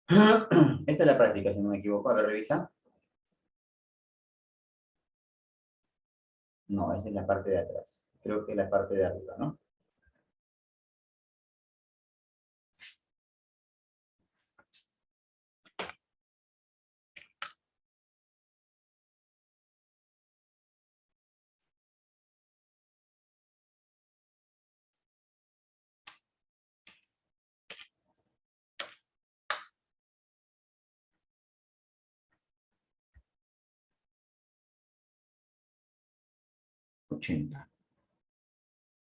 Esta es la práctica, si no me equivoco. A ver, revisa. No, esa es la parte de atrás. Creo que es la parte de arriba, ¿no? $80.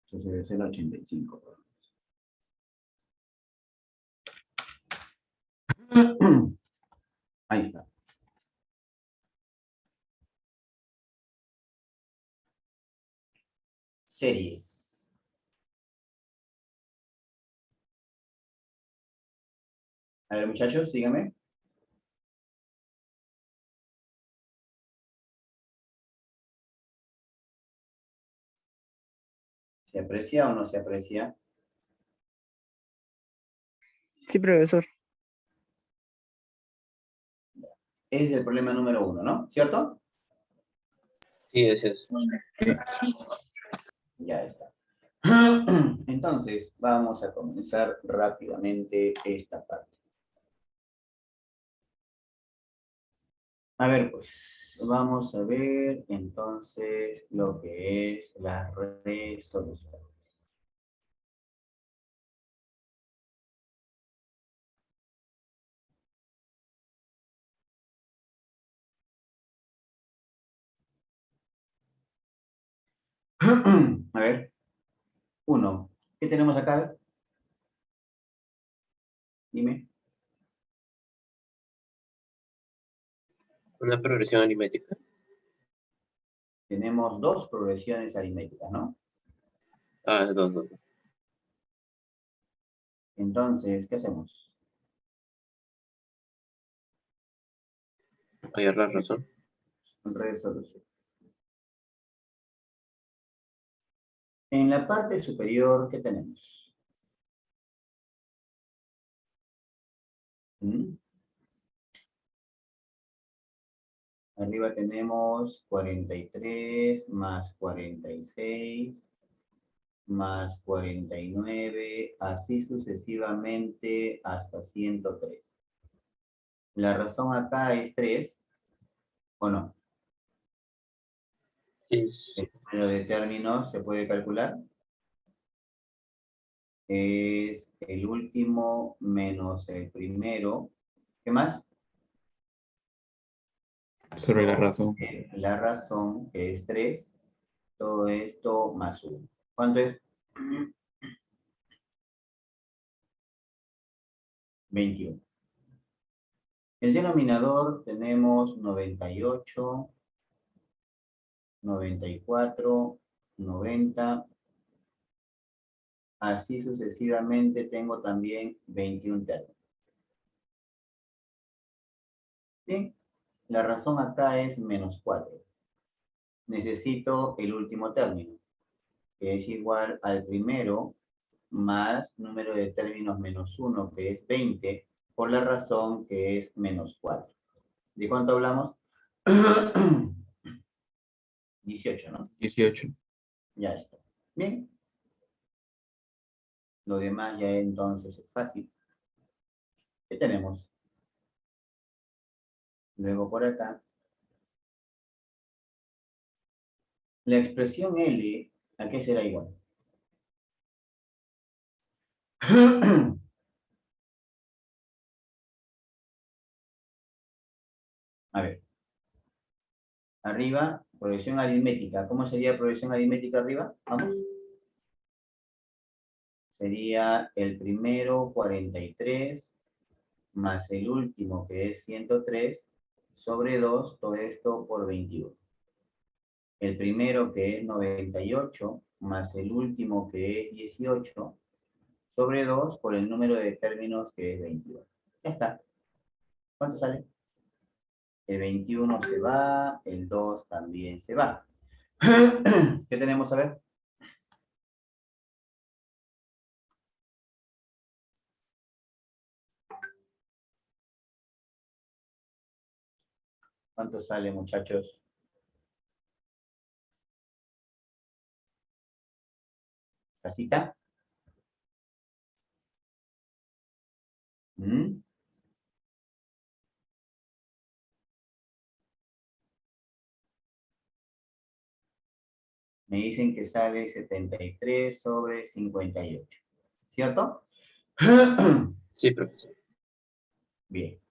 Entonces debe ser 85. Ahí está. Series. A ver, muchachos, díganme. ¿Se aprecia o no se aprecia? Sí, profesor. Ese es el problema número 1, ¿no? ¿Cierto? Sí, ese es. Sí. Ya está. Entonces, vamos a comenzar rápidamente esta parte. A ver, pues, vamos a ver entonces lo que es la resolución. A ver, 1. ¿Qué tenemos acá? Dime. Una progresión aritmética. Tenemos 2 progresiones aritméticas, ¿no? Ah, dos. Entonces, ¿qué hacemos? Hay la razón. Resolución. En la parte superior, ¿qué tenemos? ¿Mm? Arriba tenemos 43 más 46 más 49, así sucesivamente hasta 103. La razón acá es 3, ¿o no? Sí. El número de términos se puede calcular. Es el último menos el primero. ¿Qué más? Sobre la razón. La razón, que es 3. Todo esto más 1. ¿Cuánto es? 21. El denominador tenemos 98, 94, 90. Así sucesivamente tengo también 21 términos. ¿Sí? La razón acá es menos 4. Necesito el último término, que es igual al primero más número de términos menos 1, que es 20, por la razón que es menos 4. ¿De cuánto hablamos? 18, ¿no? 18. Ya está. Bien. Lo demás ya entonces es fácil. ¿Qué tenemos? Luego por acá. La expresión L, ¿a qué será igual? A ver. Arriba, progresión aritmética. ¿Cómo sería progresión aritmética arriba? Vamos. Sería el primero 43 más el último que es 103 sobre 2, todo esto por 21. El primero que es 98 más el último que es 18 sobre 2 por el número de términos que es 21. Ya está. ¿Cuánto sale? El 21 se va, el 2 también se va. ¿Qué tenemos a ver? ¿Cuánto sale, muchachos? ¿Casita? ¿Mm? Me dicen que sale 73 sobre 58. ¿Cierto? Sí, profesor. Bien.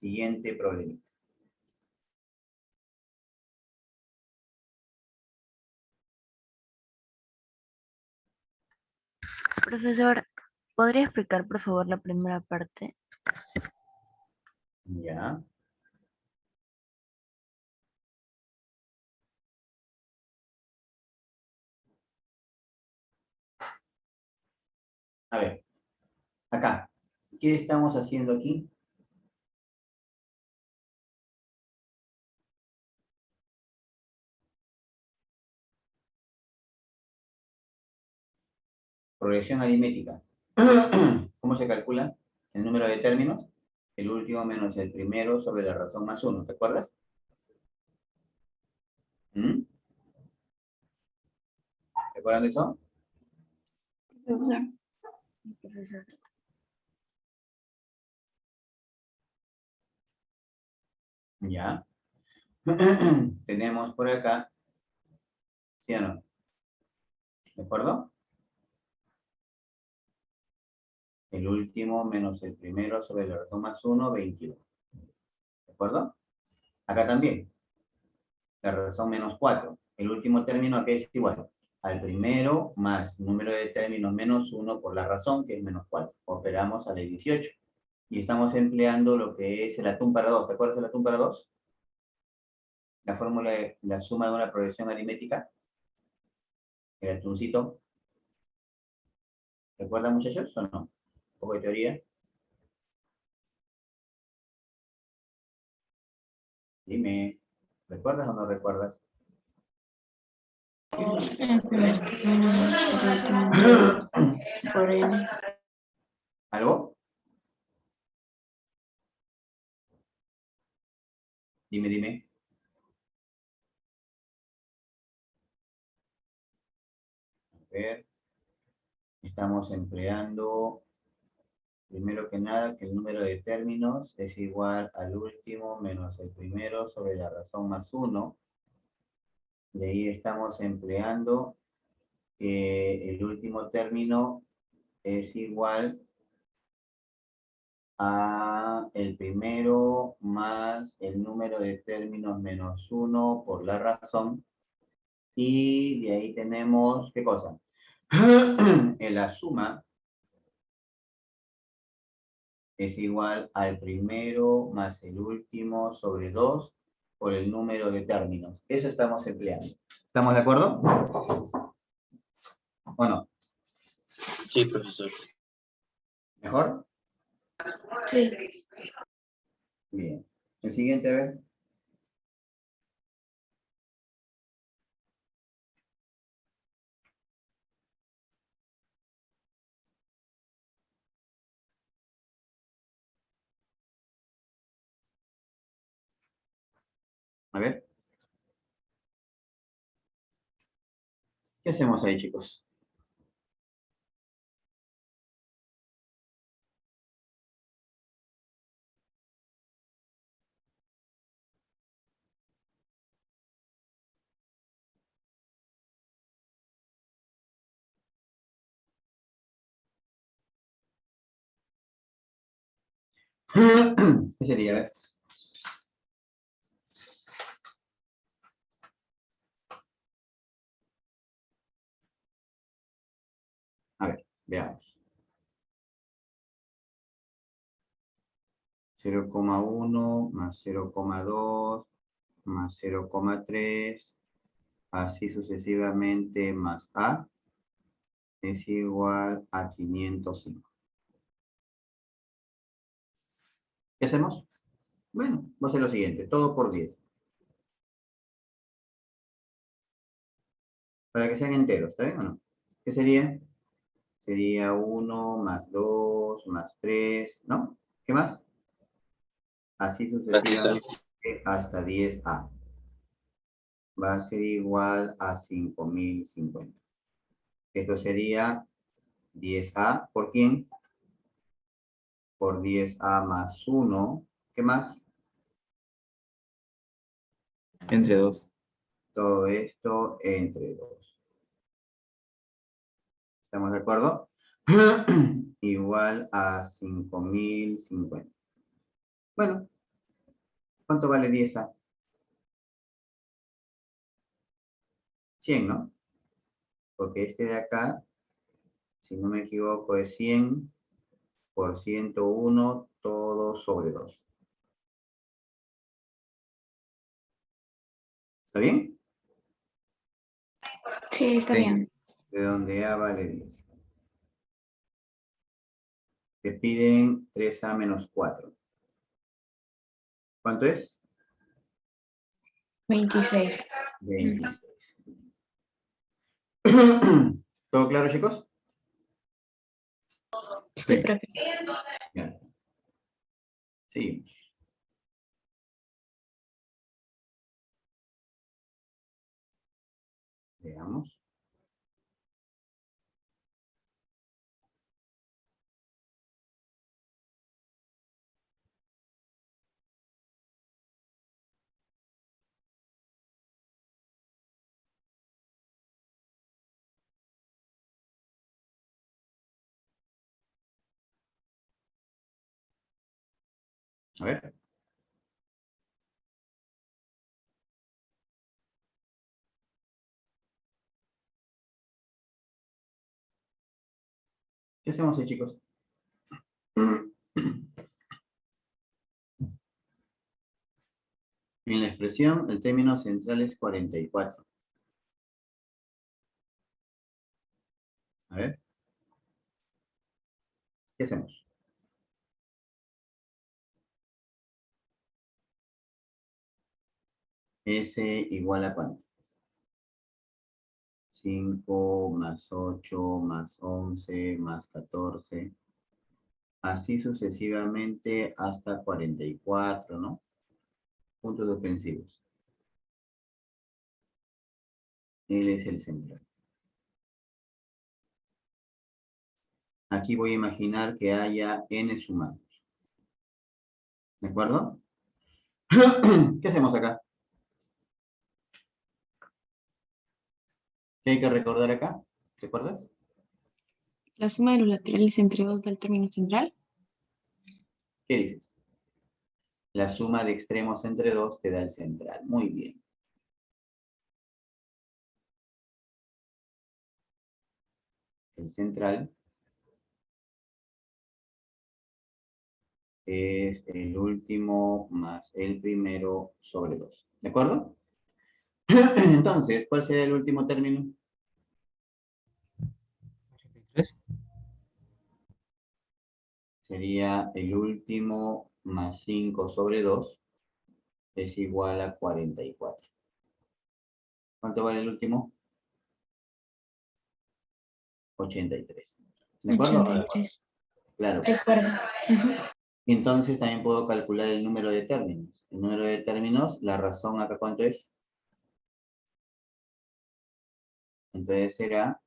Siguiente problema. Profesor, ¿podría explicar por favor la primera parte? Ya. A ver, acá. ¿Qué estamos haciendo aquí? Progresión aritmética. ¿Cómo se calcula? El número de términos, el último menos el primero sobre la razón más uno. ¿Te acuerdas? ¿Mm? ¿Te acuerdan de eso? Profesor. Profesor. Ya. Tenemos por acá, ¿sí o no? ¿De acuerdo? El último menos el primero sobre la razón más uno, 22. ¿De acuerdo? Acá también. La razón menos 4. El último término aquí es igual al primero más número de términos menos 1 por la razón, que es menos 4. Operamos a la 18. Y estamos empleando lo que es el atún para 2. ¿Te acuerdas del atún para 2? La fórmula de la suma de una progresión aritmética. El atuncito. ¿Recuerdan, muchachos, o no? Un poco de teoría. Dime, ¿recuerdas o no recuerdas? Por N. ¿Algo? Dime, dime. A ver. Estamos empleando, primero que nada, que el número de términos es igual al último menos el primero sobre la razón más 1. De ahí estamos empleando que el último término es igual a el primero más el número de términos menos 1 por la razón. Y de ahí tenemos, ¿qué cosa? En la suma es igual al primero más el último sobre 2 por el número de términos. Eso estamos empleando. ¿Estamos de acuerdo? ¿O no? Sí, profesor. ¿Mejor? Sí. Bien. El siguiente, a ver. A ver. ¿Qué hacemos ahí, chicos? ¿Qué sería? A ver. A ver, veamos. 0,1 más 0,2 más 0,3, así sucesivamente, más A, es igual a 505. ¿Qué hacemos? Bueno, va a ser lo siguiente, todo por 10. Para que sean enteros, ¿está bien o no? ¿Qué sería? Sería 1 más 2 más 3, ¿no? ¿Qué más? Así Así, sucesivamente hasta 10A. Va a ser igual a 5050. Esto sería 10A, ¿por quién? Por 10A más 1. ¿Qué más? Entre 2. Todo esto entre 2. ¿Estamos de acuerdo? Igual a 5050. Bueno, ¿cuánto vale 10A? 100, ¿no? Porque este de acá, si no me equivoco, es 100 por 101, todo sobre 2. ¿Está bien? Sí, está Sí. bien. De donde A vale 10. Te piden 3A menos 4. ¿Cuánto es? 26. 26. ¿Todo claro, chicos? Sí, profe. Ya. Sí. Veamos. A ver. ¿Qué hacemos ahí, chicos? En la expresión, el término central es 44. A ver. ¿Qué hacemos? S igual a ¿cuánto? 5 más 8 más 11 más 14. Así sucesivamente hasta 44, ¿no? Puntos suspensivos. Él es el central. Aquí voy a imaginar que haya n sumados. ¿De acuerdo? ¿Qué hacemos acá? ¿Qué hay que recordar acá? ¿Te acuerdas? La suma de los laterales entre dos del término central. ¿Qué dices? La suma de extremos entre 2 te da el central. Muy bien. El central es el último más el primero sobre 2. ¿De acuerdo? Entonces, ¿cuál sería el último término? 43. Sería el último más 5 sobre 2 es igual a 44. ¿Cuánto vale el último? 83. ¿De acuerdo? 83. Claro. De acuerdo. Ujú. Entonces también puedo calcular el número de términos. El número de términos, la razón acá, ¿cuánto es? Entonces será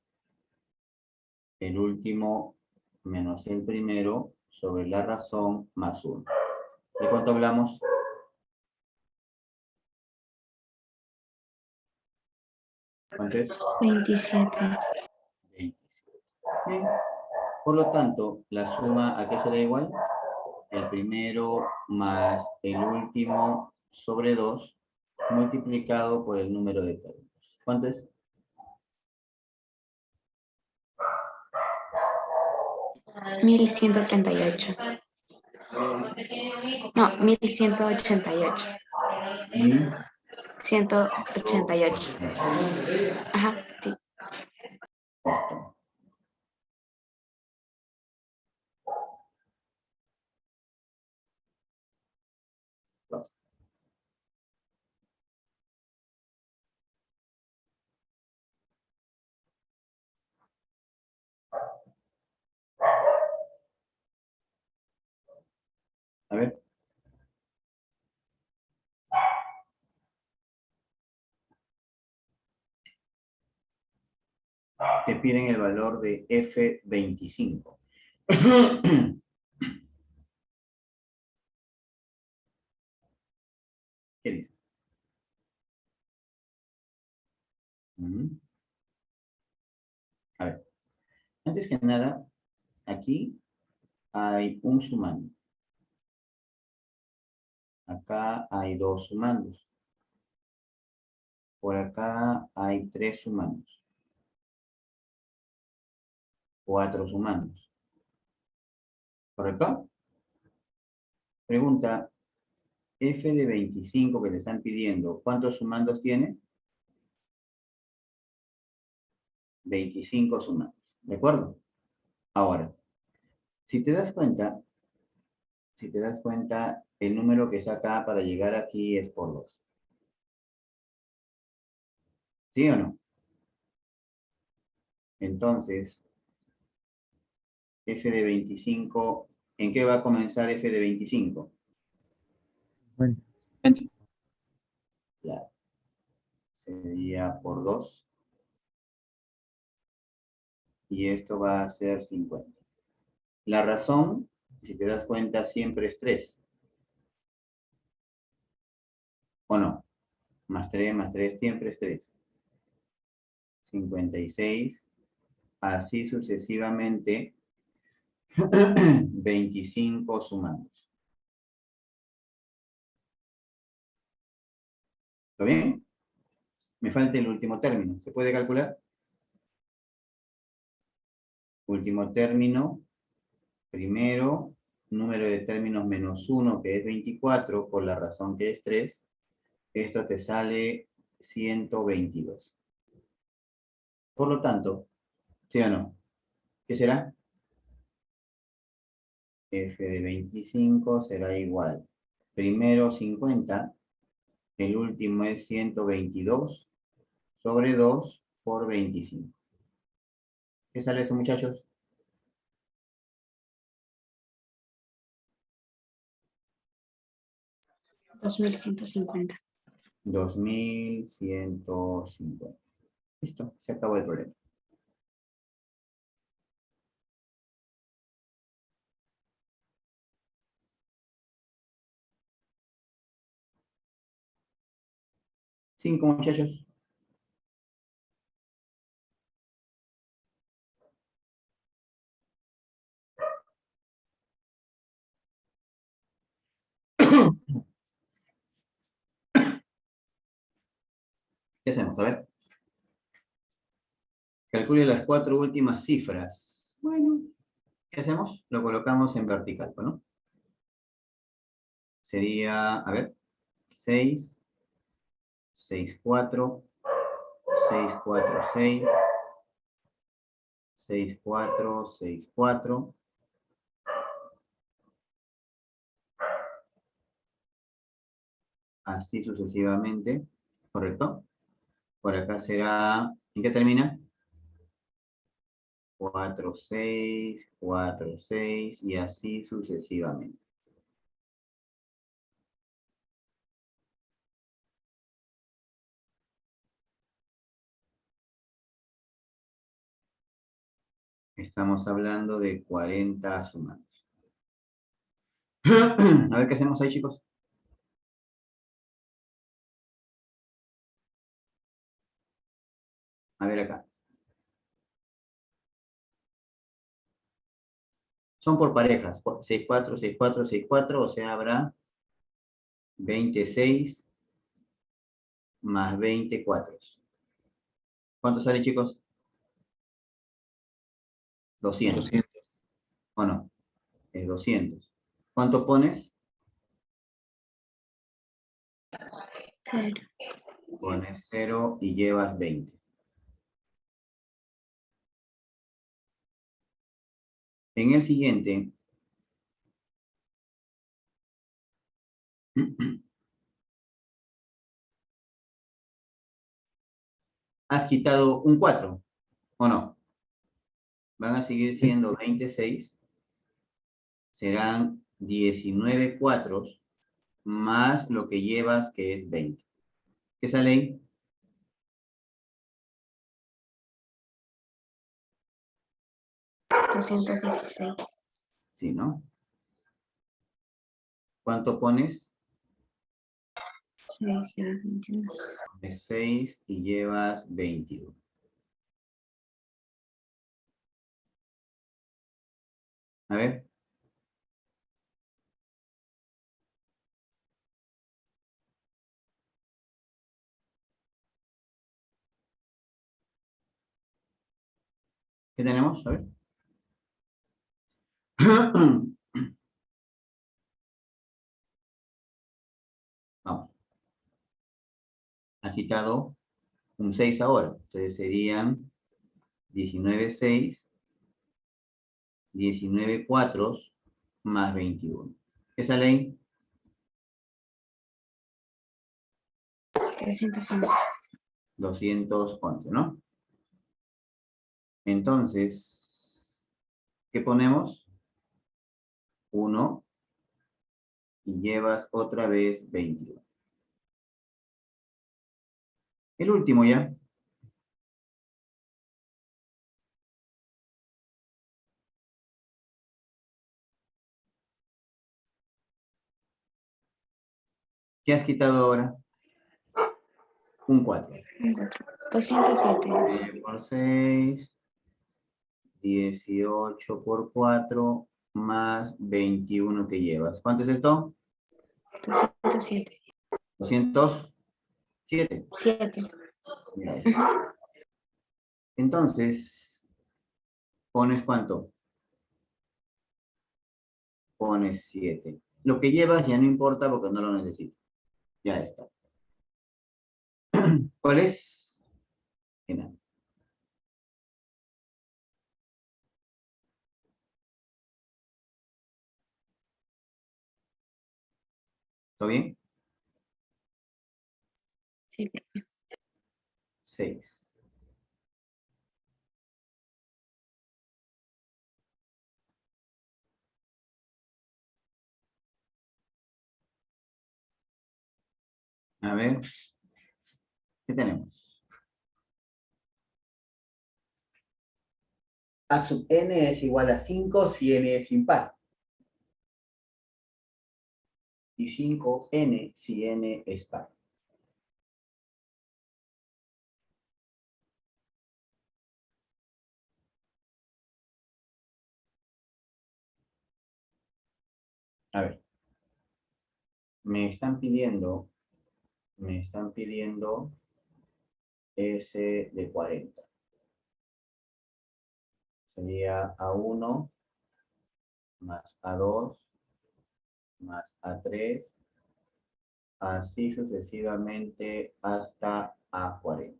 el último menos el primero sobre la razón más 1. ¿De cuánto hablamos? ¿Cuánto es? 27. 27. Bien. Por lo tanto, la suma, ¿a qué será igual? El primero más el último sobre 2 multiplicado por el número de términos. ¿Cuánto es? 1138. No, 1188. 188. Ajá, sí. Listo. Dos. A ver. te piden el valor de F25. ¿Qué dices? A ver, antes que nada, aquí hay un sumando. Acá hay 2 sumandos. Por acá hay 3 sumandos. 4 sumandos. ¿Correcto? Pregunta, F de 25 que le están pidiendo, ¿cuántos sumandos tiene? 25 sumandos. ¿De acuerdo? Ahora, si te das cuenta, el número que está acá para llegar aquí es por 2. ¿Sí o no? Entonces, F de 25, ¿en qué va a comenzar F de 25? Bueno. Claro. Sería por 2. Y esto va a ser 50. La razón, si te das cuenta, siempre es 3. ¿O no? Más 3, siempre es 3. 56. Así sucesivamente, 25 sumandos. ¿Lo bien? Me falta el último término. ¿Se puede calcular? Último término. Primero, número de términos menos 1, que es 24, por la razón que es 3. Esto te sale 122. Por lo tanto, ¿sí o no? ¿Qué será? F de 25 será igual. Primero 50, el último es 122 sobre 2 por 25. ¿Qué sale eso, muchachos? 2150. 2150. Listo, se acabó el problema. ¿5, muchachos? ¿Qué hacemos? A ver. Calcule las 4 últimas cifras. Bueno, ¿qué hacemos? Lo colocamos en vertical, ¿no? Sería, a ver, 6, 6, 4, 6, 4, 6, 6, 4, 6, 4. Así sucesivamente, ¿correcto? Por acá será, ¿en qué termina? 4, 6, 4, 6 y así sucesivamente. Estamos hablando de 40 sumandos. A ver qué hacemos ahí, chicos. A ver acá. Son por parejas. 6, 4, 6, 4, 6, 4. O sea, habrá 26 más 24. ¿Cuánto sale, chicos? 200. 200. ¿O no? Es 200. ¿Cuánto pones? 0. Pones 0 y llevas 20. En el siguiente, has quitado un 4, ¿o no? Van a seguir siendo 26. Serán 19 cuatros más lo que llevas, que es 20. ¿Qué sale ahí? 216. Sí, ¿no? ¿Cuánto pones? 6 ya 21. Pones 6 y llevas 21. A ver. ¿Qué tenemos? A ver. Vamos. Ha quitado un 6 ahora. Entonces serían 19 6, 19 4 más 21. ¿Qué sale ahí? 311. 211, ¿no? Entonces, ¿qué ponemos? 1 y llevas otra vez 21. El último ya. ¿Qué has quitado ahora? Un 4. 207. Por 6, 18 por 4, más 21 que llevas. ¿Cuánto es esto? 207. 207. 7. Ya está. Entonces, ¿pones cuánto? Pones 7. Lo que llevas ya no importa porque no lo necesito. Ya está. ¿Cuál es? Final. ¿Todo bien? Sí, profe. 6. A ver, ¿qué tenemos? A sub n es igual a 5 si n es impar. Y 5n si n es par. A ver, me están pidiendo S de 40. Sería A1 más A2 más A3, así sucesivamente hasta A40.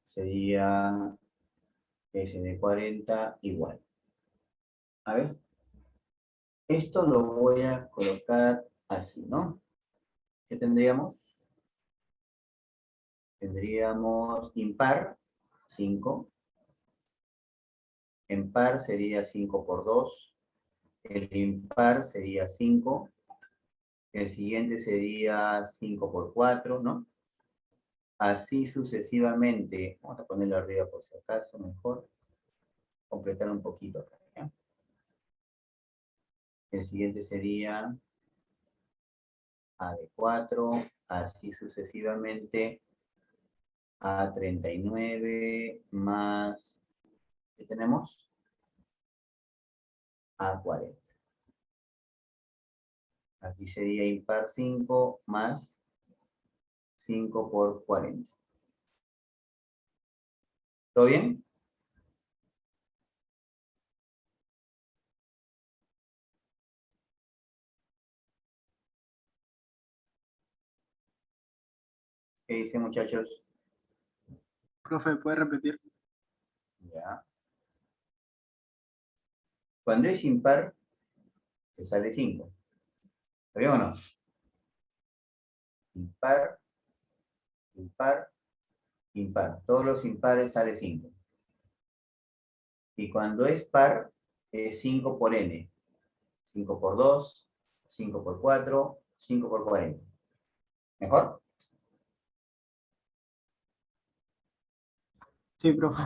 Sería S de 40 igual. A ver, esto lo voy a colocar así, ¿no? ¿Qué tendríamos? Tendríamos impar, 5. En par sería 5 por 2. El impar sería 5. El siguiente sería 5 por 4, ¿no? Así sucesivamente. Vamos a ponerlo arriba por si acaso, mejor. Completar un poquito acá, ¿ya? El siguiente sería A de 4. Así sucesivamente. A39 más, ¿qué tenemos? A40. Aquí sería impar 5 más 5 por 40. ¿Todo bien? ¿Qué dicen, muchachos? Profe, ¿puede repetir? Ya. Cuando es impar, te sale 5. ¿Está bien o no? Impar, impar, impar. Todos los impares sale 5. Y cuando es par, es 5 por n. 5 por 2, 5 por 4, 5 por 40. ¿Mejor? Sí, profe.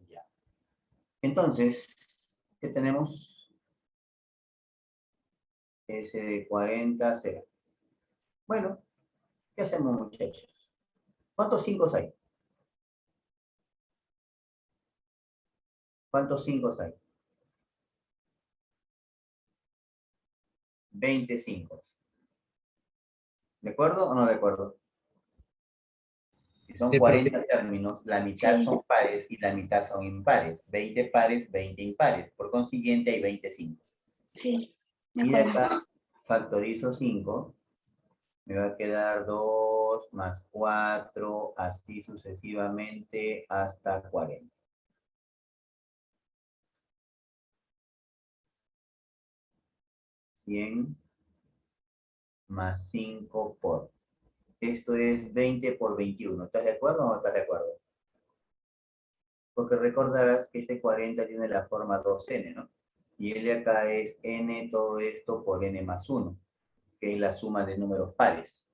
Ya. Entonces, ¿qué tenemos? S de 40, 0. Bueno, ¿qué hacemos, muchachos? ¿Cuántos 5 hay? ¿Cuántos 5 hay? 25. ¿De acuerdo o no de acuerdo? Si son Sí, profe. 40 términos, la mitad Sí. son pares y la mitad son impares. 20 pares, 20 impares. Por consiguiente, hay 25. Sí, de Y de acuerdo. acá factorizo 5. Me va a quedar 2 más 4, así sucesivamente hasta 40. $100 más 5 por. Esto es 20 por 21. ¿Estás de acuerdo o no estás de acuerdo? Porque recordarás que este 40 tiene la forma 2n, ¿no? Y el de acá es n todo esto por n más 1, que es la suma de números pares.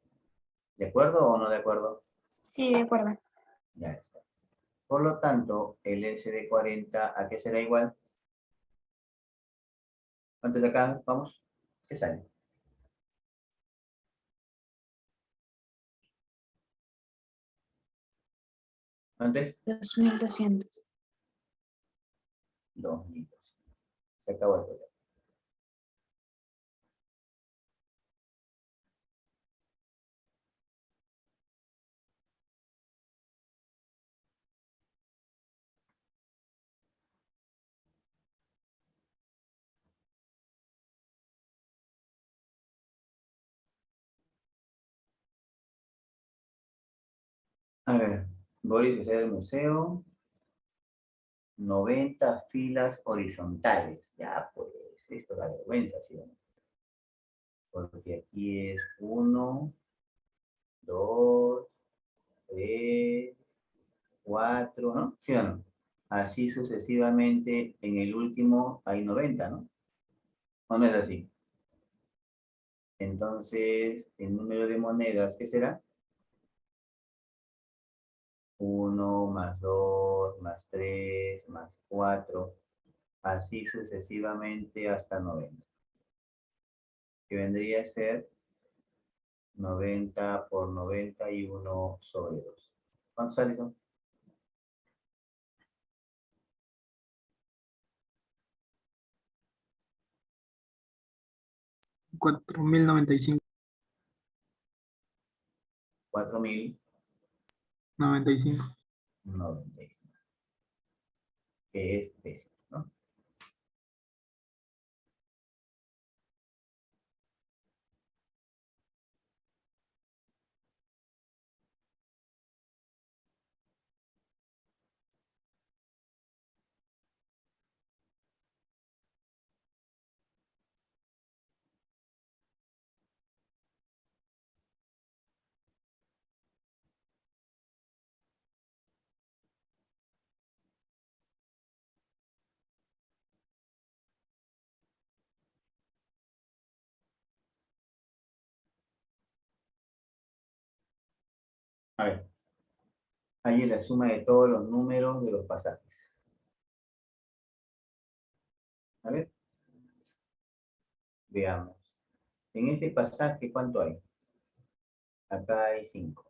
¿De acuerdo o no de acuerdo? Sí, de acuerdo. Ya está. Por lo tanto, el S de 40, ¿a qué será igual? ¿Cuántos de acá? Vamos. ¿Qué sale? Antes, 2200. 2000. Se acabó el problema. A ver, Boris es del museo. 90 filas horizontales. Ya, pues, esto da vergüenza, ¿sí o no? Porque aquí es 1, 2, 3, 4, ¿no? ¿Sí o no? Así sucesivamente, en el último hay 90, ¿no? ¿O no es así? Entonces, el número de monedas, ¿qué será? 1 más 2 más 3 más 4, así sucesivamente hasta 90. Que vendría a ser 90 por 91 sobre 2. ¿Cuántos sale eso? 4095. 4095, 95. que es décimo, ¿no? A ver, ahí es la suma de todos los números de los pasajes. A ver, veamos. En este pasaje, ¿cuánto hay? Acá hay 5.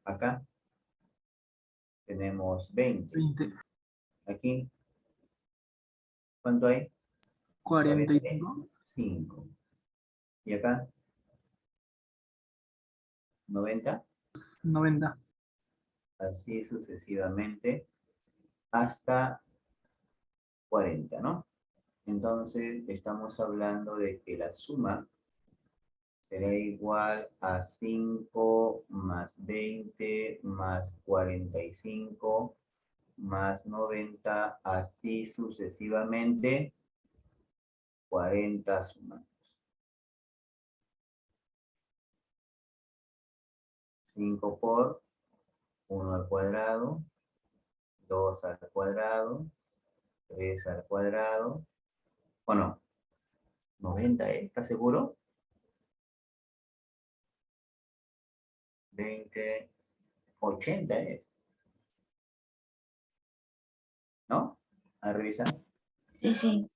Acá tenemos 20. 20. Aquí, ¿cuánto hay? 45. 5. Y acá, 90. 90. Así sucesivamente hasta 40, ¿no? Entonces, estamos hablando de que la suma será igual a 5 más 20 más 45 más 90, así sucesivamente, 40 sumamos. 5 por 1 al cuadrado, 2 al cuadrado, 3 al cuadrado, ¿o no? 90, ¿estás seguro? 20, 80 es, ¿no? A revisar. Sí, sí.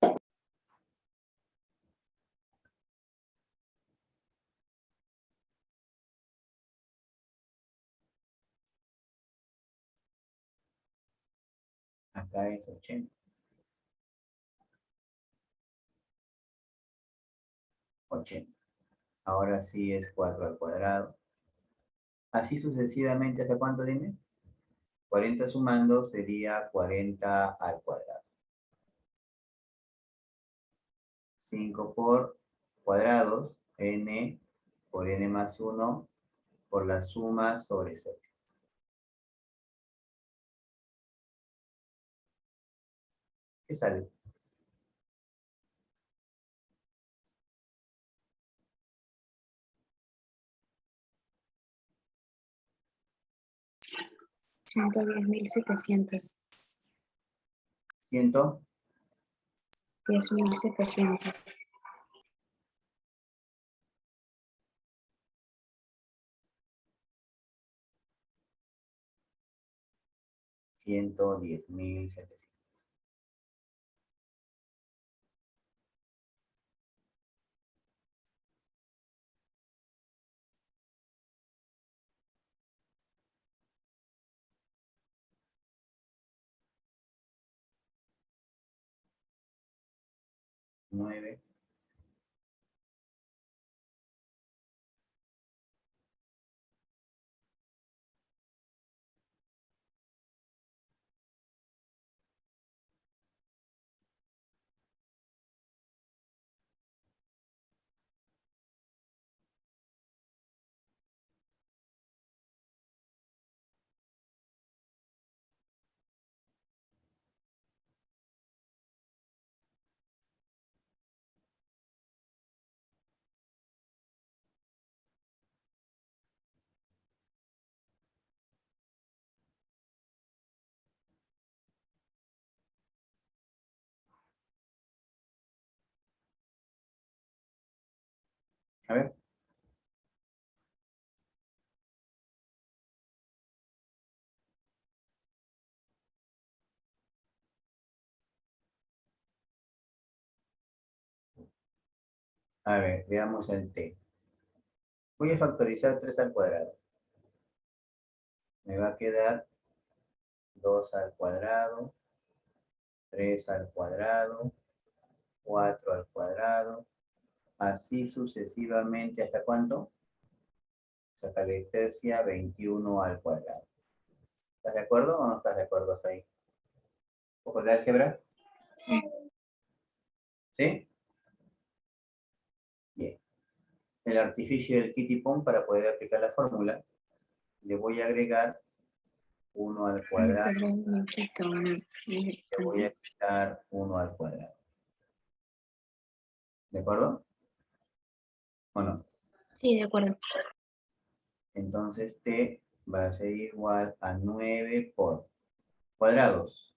Acá es 80. 80. Ahora sí es 4 al cuadrado. Así sucesivamente, ¿hasta cuánto dime? 40 sumando sería 40 al cuadrado. 5 por cuadrados, n por n más 1 por la suma sobre 6. ¿Qué sale? Ciento 10.700. 100, 10.700. 110.700. Nueve. A ver. A ver, veamos el t. Voy a factorizar 3 al cuadrado. Me va a quedar 2 al cuadrado, 3 al cuadrado, 4 al cuadrado, así sucesivamente, ¿hasta cuánto? Saca la tercia, 21 al cuadrado. ¿Estás de acuerdo o no estás de acuerdo hasta ahí? ¿Un poco de álgebra? ¿Sí? Bien. El artificio del Kitty Pong para poder aplicar la fórmula, le voy a agregar 1 al cuadrado, le voy a quitar 1 al cuadrado. ¿De acuerdo? ¿O no? Sí, de acuerdo. Entonces t va a ser igual a 9 por cuadrados.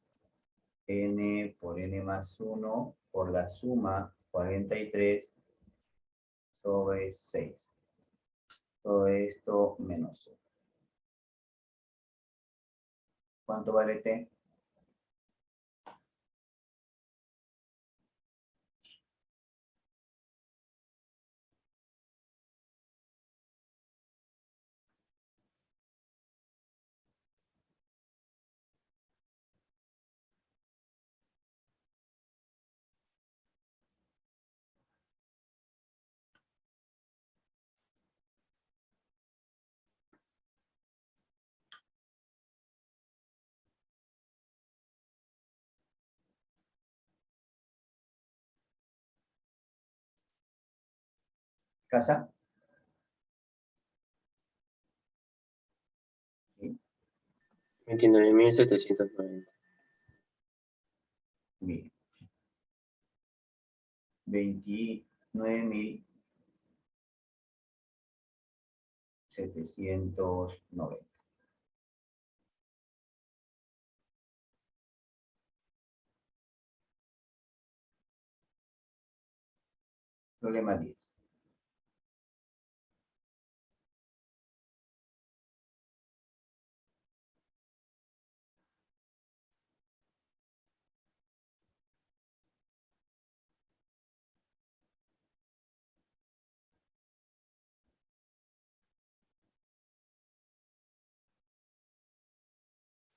N por n más 1 por la suma 43 sobre 6. Todo esto menos 1. ¿Cuánto vale t? ¿Casa? Sí. 29.790. Bien. 29.790. Problema 10.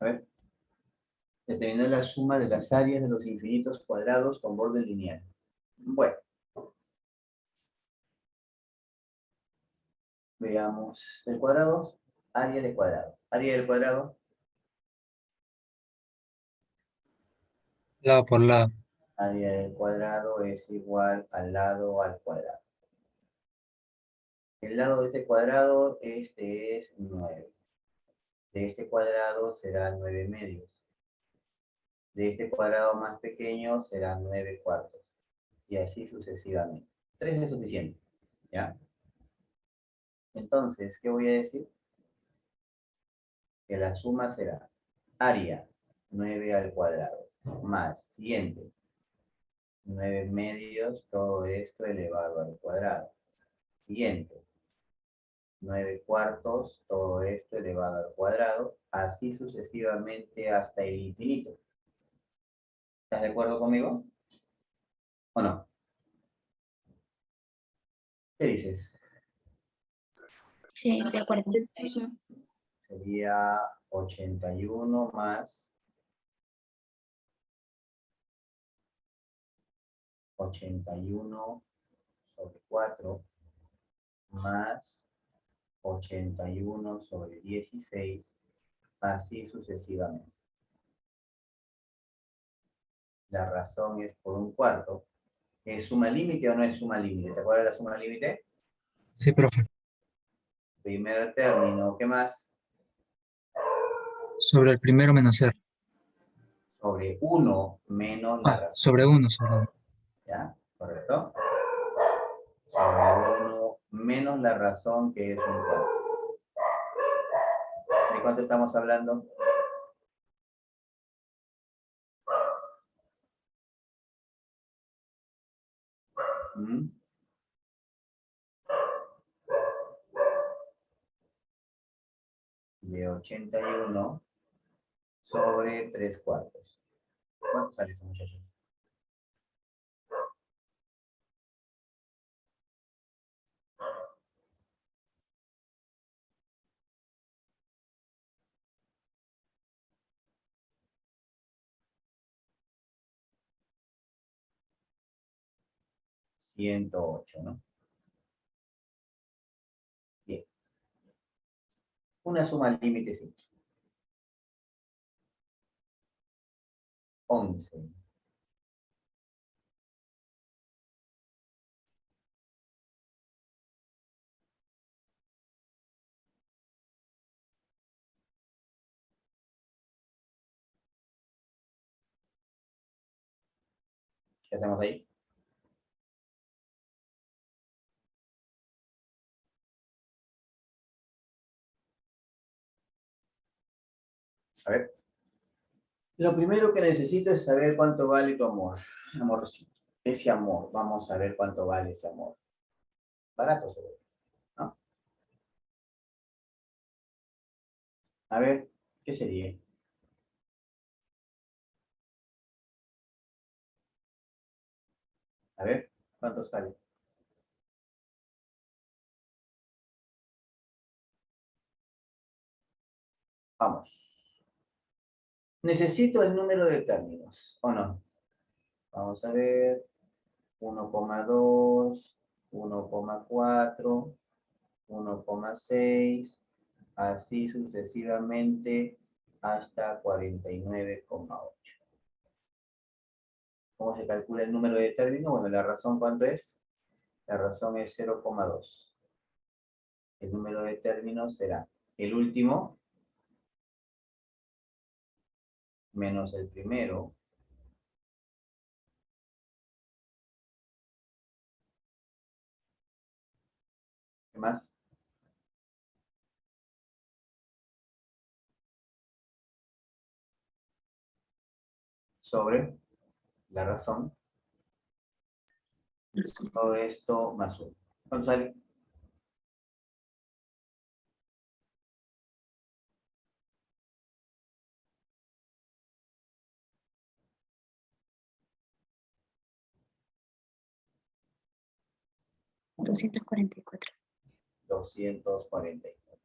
A ver. Determinar la suma de las áreas de los infinitos cuadrados con borde lineal. Bueno. Veamos el cuadrado, área de cuadrado. Área del cuadrado, Lado por lado. área del cuadrado es igual al lado al cuadrado. El lado de este cuadrado, este es 9. De este cuadrado será 9 medios. De este cuadrado más pequeño será 9 cuartos. Y así sucesivamente. 3 es suficiente. ¿Ya? Entonces, ¿qué voy a decir? Que la suma será área 9 al cuadrado más siguiente 9 medios, todo esto elevado al cuadrado. Siguiente, 9 cuartos, todo esto elevado al cuadrado, así sucesivamente hasta el infinito. ¿Estás de acuerdo conmigo? ¿O no? ¿Qué dices? Sí, de acuerdo. Sería 81 más 81 sobre 4 más 81 sobre 16, así sucesivamente. La razón es por un cuarto. ¿Es suma límite o no es suma límite? ¿Te acuerdas de la suma límite? Sí, profe. Primer término, ¿qué más? Sobre el primero menos R. Sobre 1 menos la razón. Sobre 1, sobre 1. ¿Ya? ¿Correcto? Sobre 1 menos la razón, que es un cuarto. ¿De cuánto estamos hablando? ¿Mm? De 81 sobre 3 cuartos. ¿Cuánto sale eso, muchachos? $108, ¿no? Bien. Una suma límite simple. 11. ¿Qué hacemos ahí? A ver. Lo primero que necesito es saber cuánto vale tu amor. Amorcito. Ese amor. Vamos a ver cuánto vale ese amor. Barato seguro, ¿no? A ver, ¿qué sería? A ver, ¿cuánto sale? Vamos. Necesito el número de términos, ¿o no? Vamos a ver. 1,2, 1,4, 1,6, así sucesivamente hasta 49,8. ¿Cómo se calcula el número de términos? Bueno, la razón, ¿cuánto es? La razón es 0,2. El número de términos será el último menos el primero ¿qué más? Sobre la razón. Todo esto más 1. ¿Cuánto sale? $244. 244.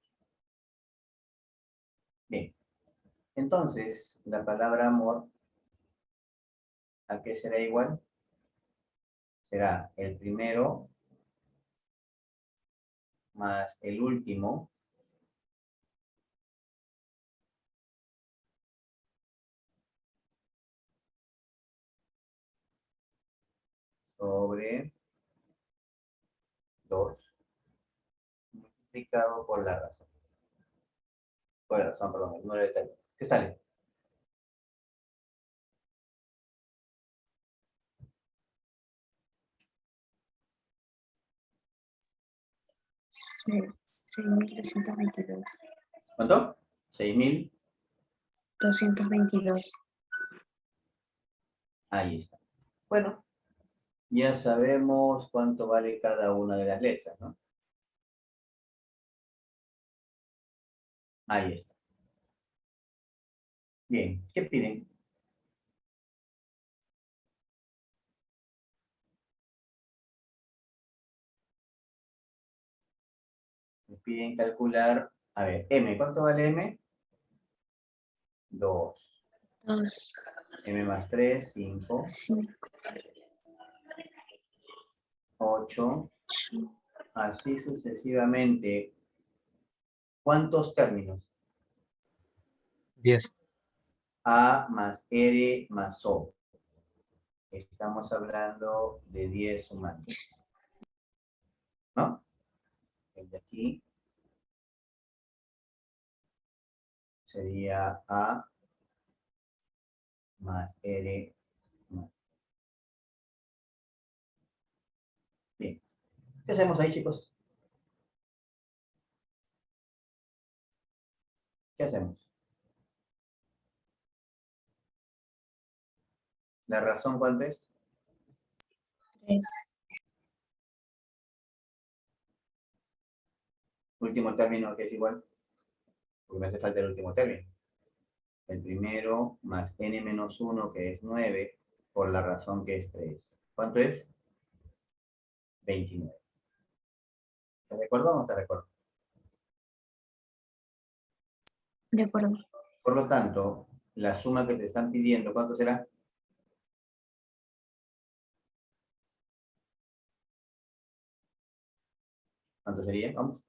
Bien. Entonces, la palabra amor, ¿a qué será igual? Será el primero más el último sobre 2 multiplicado por la razón. Por la razón, perdón, el número de términos. ¿Qué sale? Sí, 6.222. ¿Cuánto? 6.000. 222. Ahí está. Bueno, ya sabemos cuánto vale cada una de las letras, ¿no? Ahí está. Bien, ¿qué piden? Me piden calcular, a ver, M, ¿cuánto vale M? 2. 2, M más 3, 5, 5, 8, 8, así sucesivamente. ¿Cuántos términos? 10. A más R más O. Estamos hablando de 10 sumantes, ¿no? El de aquí sería A más R más. Bien. ¿Qué hacemos ahí, chicos? ¿Qué hacemos? ¿La razón cuál es? 3, Último término que es igual, porque me hace falta el último término. El primero más n menos 1, que es 9, por la razón que es 3. ¿Cuánto es? 29. ¿Estás de acuerdo o no estás de acuerdo? de acuerdo. Por lo tanto, la suma que te están pidiendo, ¿cuánto será? ¿Cuánto sería? Vamos.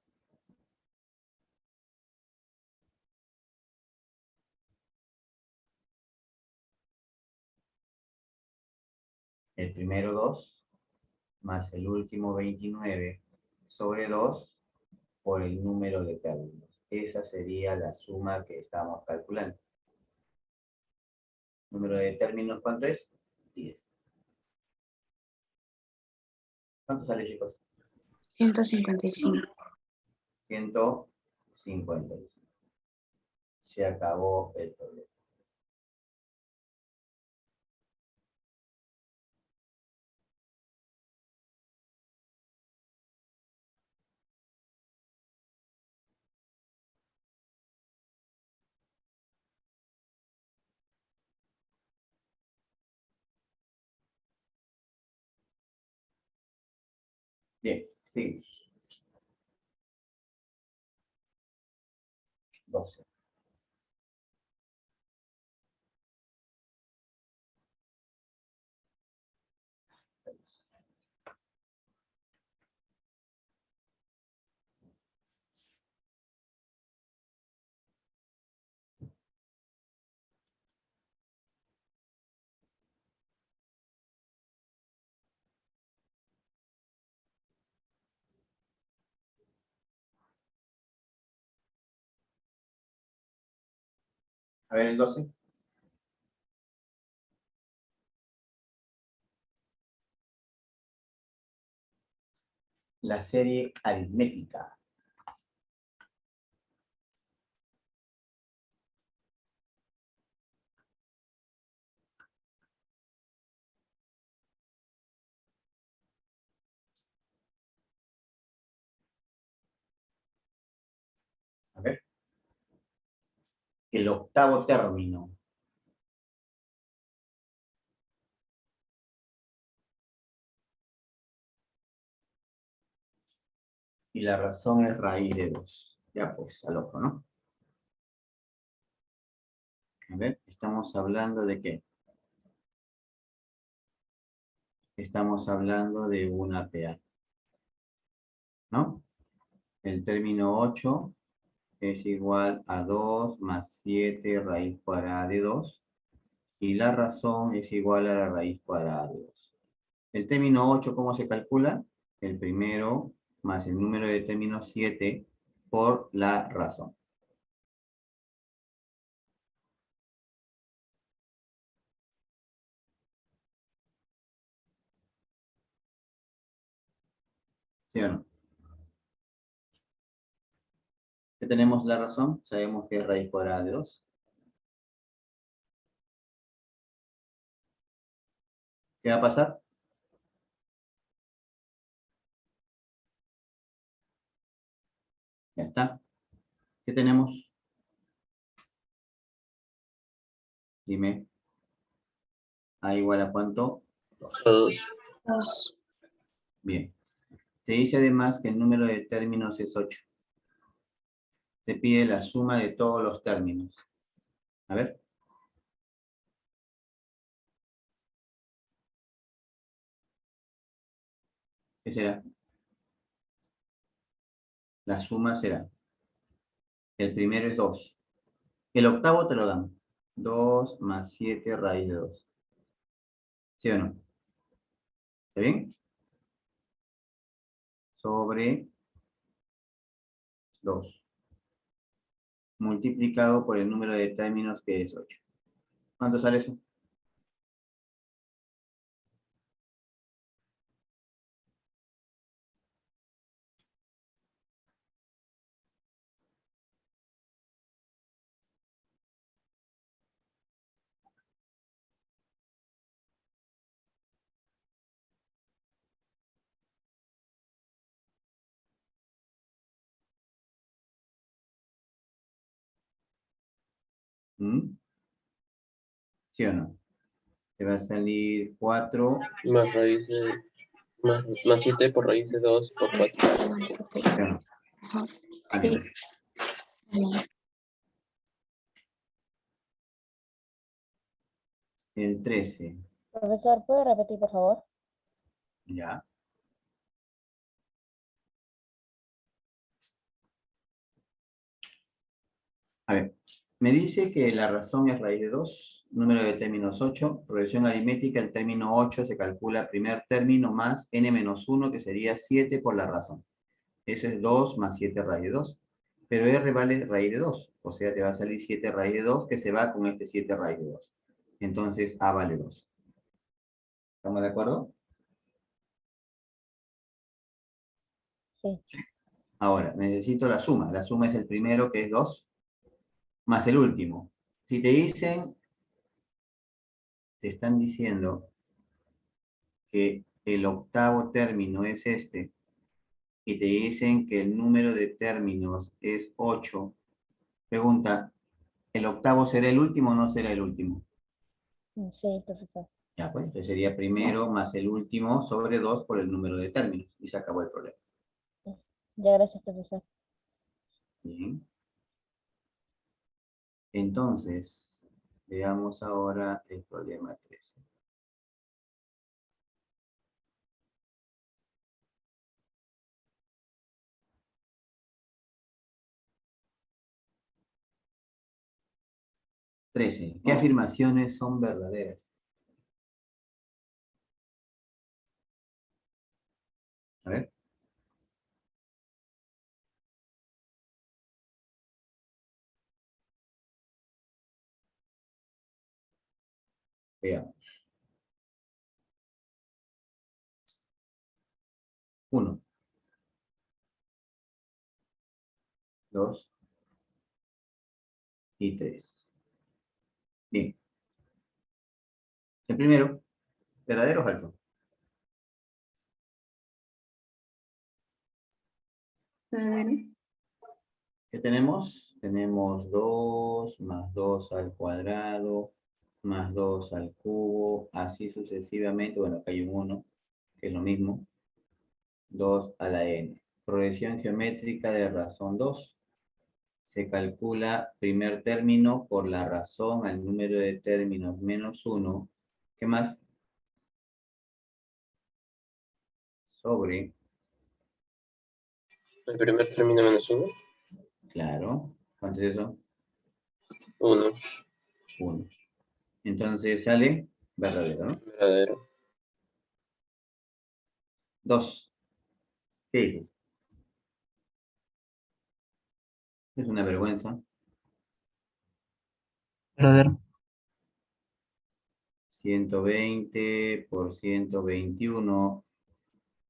El primero 2 más el último 29 sobre 2 por el número de términos. Esa sería la suma que estamos calculando. Número de términos, ¿cuánto es? 10. ¿Cuánto sale, chicos? 155. 155. Se acabó el problema. Bien, seguimos. 12. A ver el 12. La serie aritmética. A ver. El octavo término. Y la razón es raíz de 2. Ya pues, al ojo, ¿no? A ver, estamos hablando de qué. Estamos hablando de una PA, ¿no? El término 8 es igual a 2 más 7 raíz cuadrada de 2. Y la razón es igual a la raíz cuadrada de 2. El término 8, ¿cómo se calcula? El primero más el número de términos 7 por la razón. ¿Sí o no? ¿Ya tenemos la razón? Sabemos que es raíz cuadrada de 2. ¿Qué va a pasar? Ya está. ¿Qué tenemos? Dime. ¿A igual a cuánto? 2. 2. Bien. Te dice además que el número de términos es 8. Te pide la suma de todos los términos. A ver. ¿Qué será? La suma será. El primero es 2. El octavo te lo dan. 2 más 7 raíz de 2. ¿Sí o no? ¿Está bien? Sobre 2. Multiplicado por el número de términos que es 8. ¿Cuánto sale eso? ¿Mm? ¿Sí o no? Te va a salir 4. Más raíz de... Más 7 por raíz de 2 por 4. ¿Sí o no? Ajá. Vale. Sí. El 13. Profesor, ¿puede repetir, por favor? Ya. A ver. Me dice que la razón es raíz de 2. Número de términos 8. Progresión aritmética, el término 8 se calcula primer término más n-1, que sería 7 por la razón. Eso es 2 más 7 raíz de 2. Pero R vale raíz de 2. O sea, te va a salir 7 raíz de 2 que se va con este 7 raíz de 2. Entonces, A vale 2. ¿Estamos de acuerdo? Sí. Ahora, necesito la suma. La suma es el primero, que es 2, más el último. Si te dicen, te están diciendo que el octavo término es este, y te dicen que el número de términos es 8, pregunta, ¿el octavo será el último o no será el último? Sí, profesor. Ya, pues, entonces sería primero más el último sobre 2 por el número de términos. Y se acabó el problema. Ya, gracias, profesor. Bien. Entonces, veamos ahora el problema 13. ¿Qué afirmaciones son verdaderas? A ver. Veamos. 1, 2 y 3. Bien. El primero, ¿verdadero o falso? ¿Qué tenemos? Tenemos 2 más 2 al cuadrado, más 2 al cubo, así sucesivamente. Bueno, acá hay un 1, que es lo mismo. 2 a la n. Progresión geométrica de razón 2. Se calcula primer término por la razón al número de términos menos 1. ¿Qué más? Sobre, El primer término menos 1. claro. ¿Cuánto es eso? 1. 1. Entonces sale verdadero, ¿no? Verdadero. 2. ¿Qué dices? Es una vergüenza. Verdadero. 120 por 121.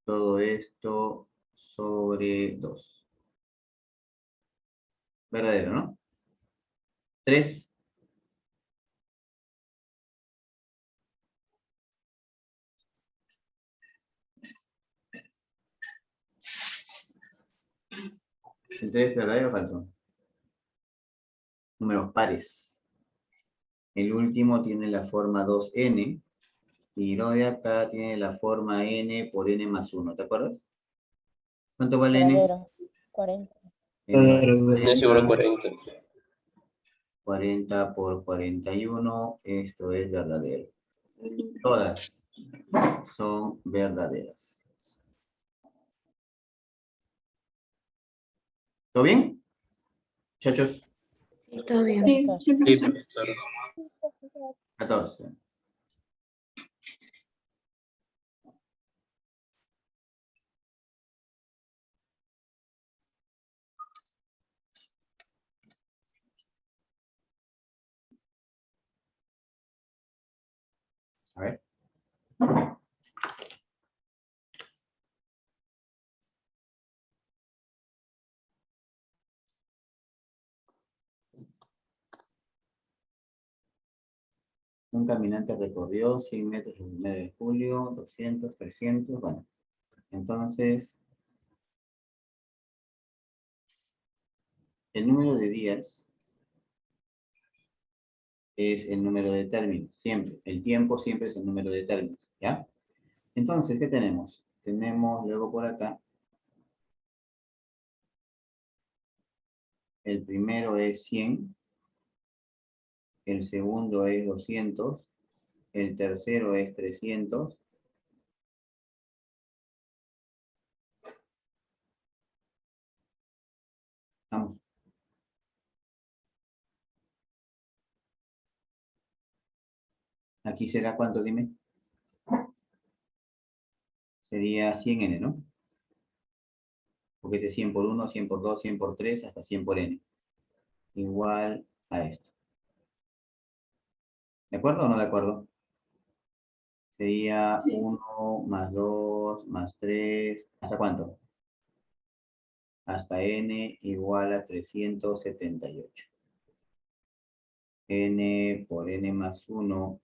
Todo esto sobre 2. Verdadero, ¿no? 3. ¿El 3 verdadero o falso? Números pares. El último tiene la forma 2n y lo de acá tiene la forma n por n más 1. ¿Te acuerdas? ¿Cuánto vale n? Verdadero. 40. N vale Verdadero. Es igual a 40. 40. 40 por 41. Esto es verdadero. Todas son verdaderas. ¿Todo bien? Muchachos, Sí, todo bien. Sí, Sí, Sí, profesor. profesor. 14. A ver. Un caminante recorrió 100 metros el 1 de julio, 200, 300. Bueno, entonces, el número de días es el número de términos, siempre. El tiempo siempre es el número de términos, ¿ya? Entonces, ¿qué tenemos? Tenemos luego por acá, el primero es 100, el segundo es 200, el tercero es 300. Vamos. Aquí será cuánto, dime. Sería 100n, ¿no? Porque este es 100 por 1, 100 por 2, 100 por 3, hasta 100 por n. Igual a esto. ¿De acuerdo o no de acuerdo? Sería 1 más 2 más 3. ¿Hasta cuánto? Hasta n igual a 378. N por n más 1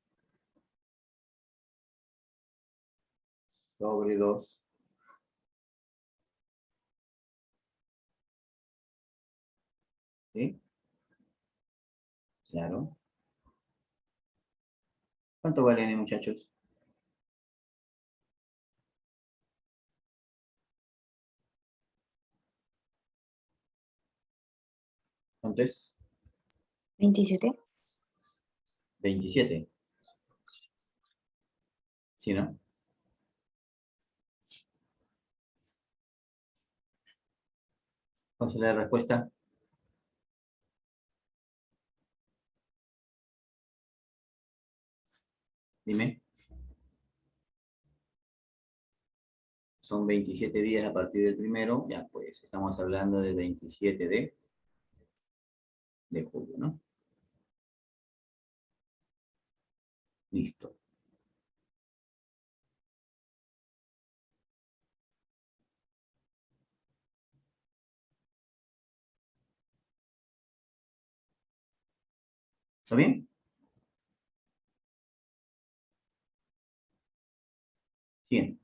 sobre 2. ¿Sí? Claro. ¿Cuánto vale n, muchachos? ¿Cuánto es? 27. 27. ¿Sí, no? ¿Cuál es la respuesta? Dime. Son 27 días a partir del primero. Ya, pues, estamos hablando del 27 de julio, ¿no? Listo. ¿Está bien? 100.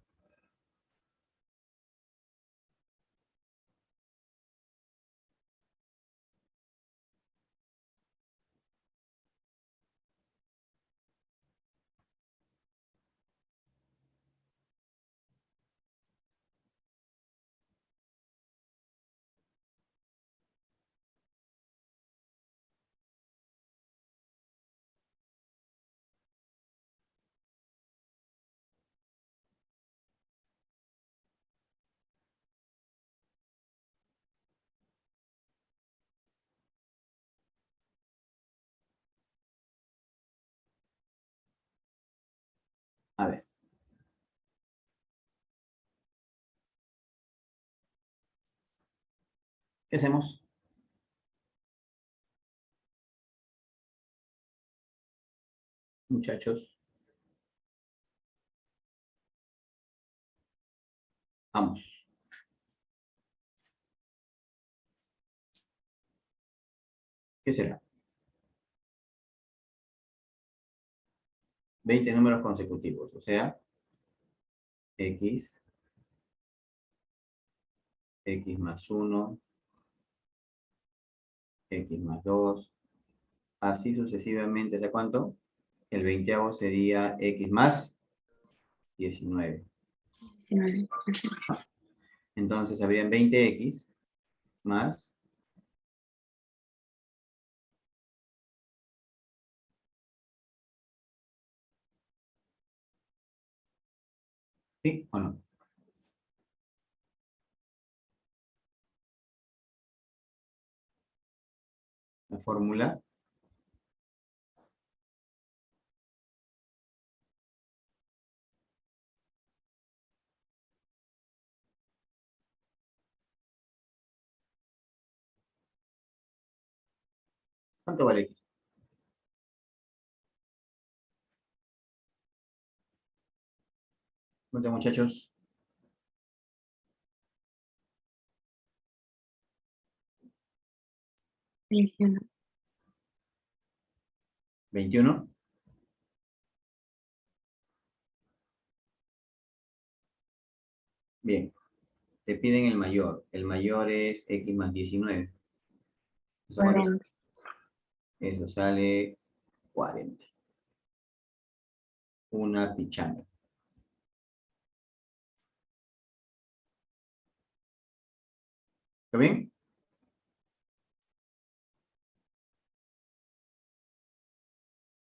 A ver. ¿Qué hacemos? Muchachos. Vamos. ¿Qué será? 20 números consecutivos, o sea, x, x más 1, x más 2, así sucesivamente. ¿Hasta cuánto? El 20avo sería x más 19. 19. Entonces habrían 20x más. ¿Sí o no? La fórmula. ¿Cuánto vale x? ¿Cuánto, muchachos? 21. 21. Bien. Se piden el mayor. El mayor es x más 19. ¿Eso cuánto sale? 40. Eso sale 40. Una pichanga. ¿Está bien?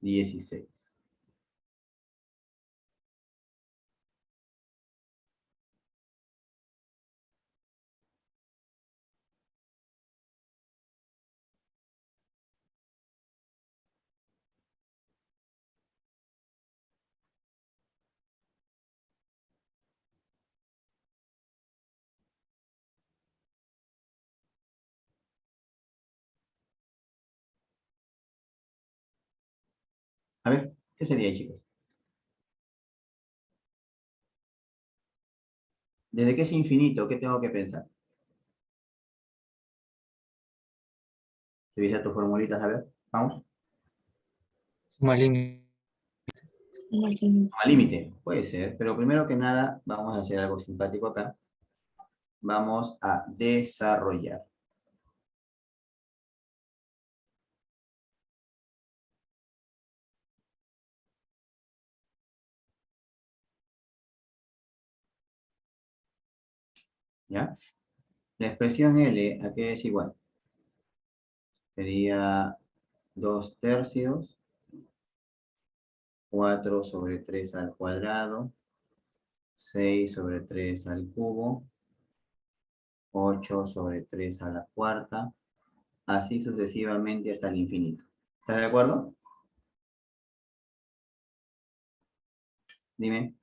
$16. A ver, ¿qué sería, chicos? ¿Desde qué es infinito? ¿Qué tengo que pensar? Revisa tus formulitas, a ver. Vamos. Suma límite. Suma límite. Puede ser, pero primero que nada vamos a hacer algo simpático acá. Vamos a desarrollar. ¿Ya? La expresión L, ¿a qué es igual? Sería 2/3, 4 sobre 3 al cuadrado, 6 sobre 3 al cubo, 8 sobre 3 a la cuarta, así sucesivamente hasta el infinito. ¿Estás de acuerdo? Dime,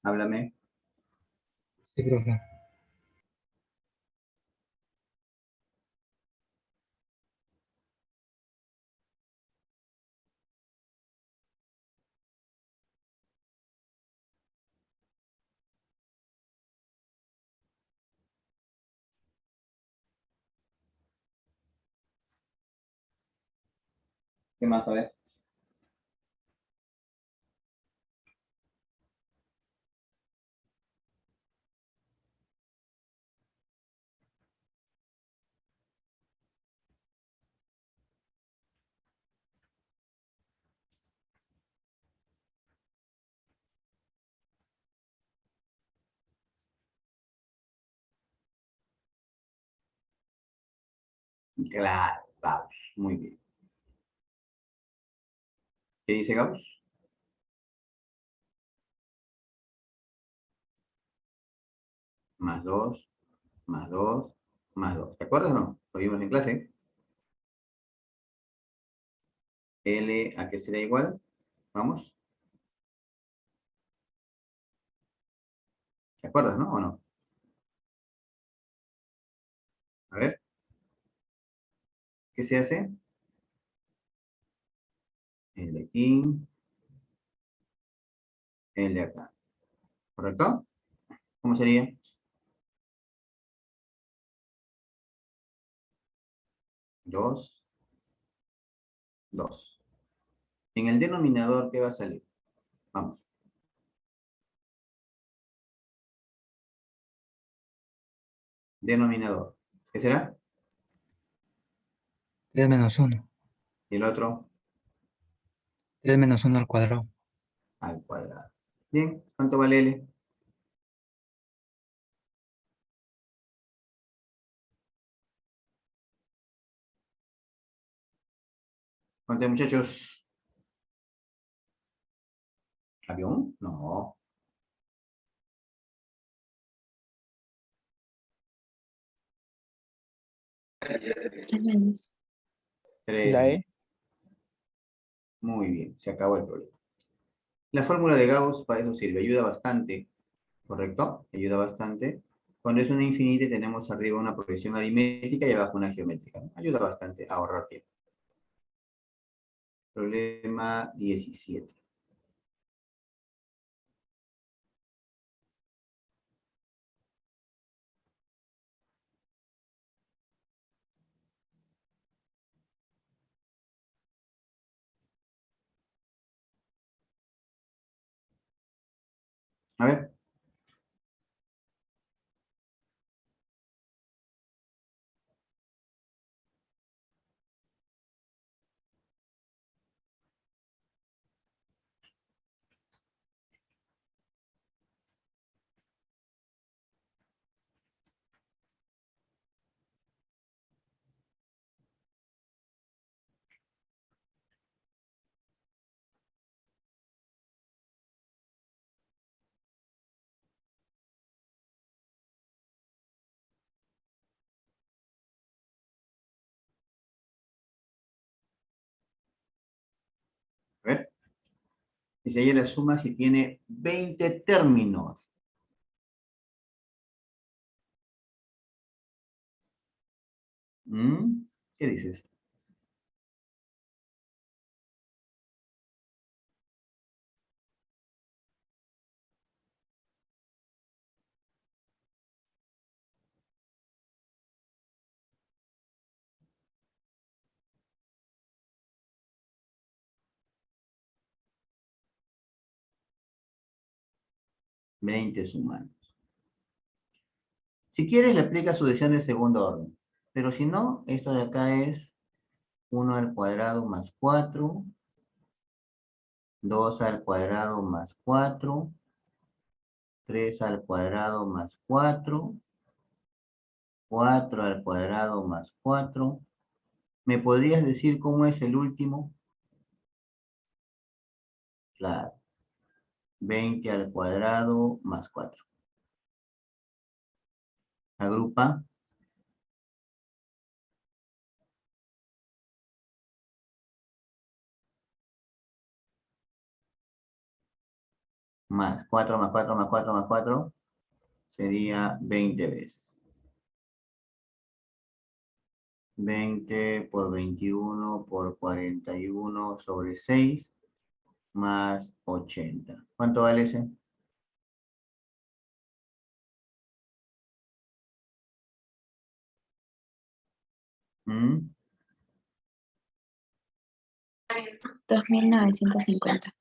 háblame. Sí, profe. ¿Qué más? A ver. Claro, Gauss. Muy bien. ¿Qué dice Gauss? Más 2, más 2, más 2. ¿Te acuerdas o no? Lo vimos en clase. L, ¿a qué será igual? Vamos. ¿Te acuerdas, no? ¿O no? A ver. ¿Qué se hace? El de aquí. El de acá. ¿Correcto? ¿Cómo sería? Dos. Dos. En el denominador, ¿qué va a salir? Vamos. Denominador. ¿Qué será? 3 menos 1. Y el otro 3 menos 1 al cuadrado. al cuadrado. Bien, ¿cuánto vale L? ¿Cuánto, muchachos? ¿Avión? No. Tres menos. Tres. La E. Muy bien, se acabó el problema. La fórmula de Gauss para eso sirve, ayuda bastante, ¿correcto? Ayuda bastante. Cuando es una infinita tenemos arriba una progresión aritmética y abajo una geométrica, ¿no? Ayuda bastante a ahorrar tiempo. Problema 17. A ver. A ver. Y si ella la suma si tiene 20 términos. ¿Qué dices? Veinte sumanos. Si quieres, le aplica sucesión de segundo orden. Pero si no, esto de acá es 1 al cuadrado más 4, 2 al cuadrado más 4, 3 al cuadrado más 4, 4 al cuadrado más 4. ¿Me podrías decir cómo es el último? Claro. 20 al cuadrado más 4. Agrupa. Más 4 más 4 más 4 más 4. Sería 20 veces. 20 por 21 por 41 sobre 6 más 80. ¿Cuánto vale ese? ¿Mm? 2950.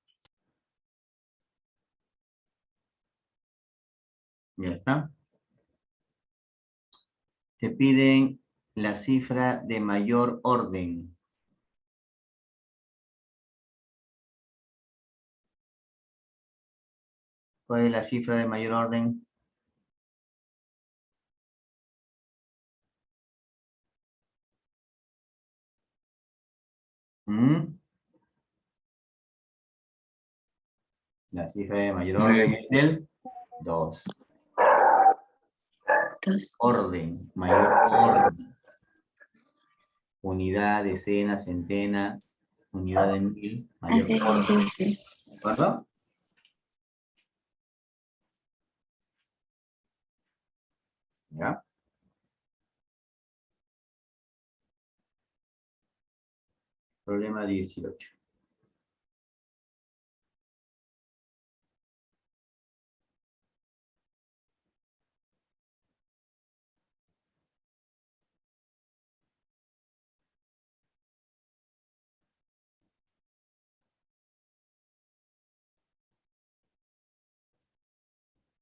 Ya está. Te piden la cifra de mayor orden. ¿Cuál es la cifra de mayor orden? ¿Mm? La cifra de mayor orden es el 2. Dos. Orden, mayor orden. Unidad, decena, centena. unidad de 1000 mayor Así que es, 1. sí, sí. ¿De acuerdo? ¿Ya? Problema 18.